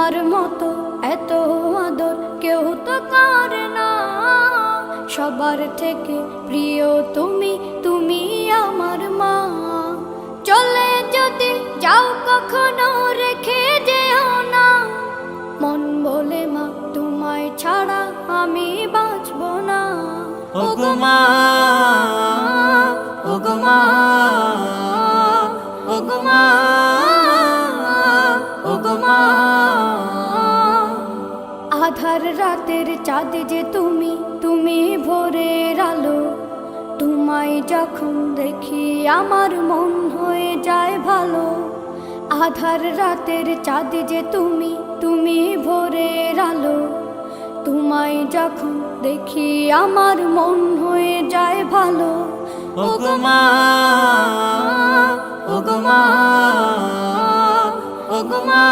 তোমার মতো এত আদর কেউ তো করে না। সবার থেকে প্রিয় তুমি, তুমি আমার মা। চলে যদি যাও কখনো রেখে যেও না, মন বলে মা তোমায় ছাড়া আমি বাঁচব না। ওগো মা, ওগো মা, ওগো মা, ওগো মা। আধার রাতের চাঁদ যে তুমি, তুমি ভোরের আলো। তোমায় যখন দেখি আমার মন হয়ে যায় ভালো। আধার রাতের চাঁদ যে তুমি, তুমি ভোরের আলো। তোমায় যখন দেখি আমার মন হয়ে যায় ভালো। ওগো মা, ওগো মা, ওগো মা।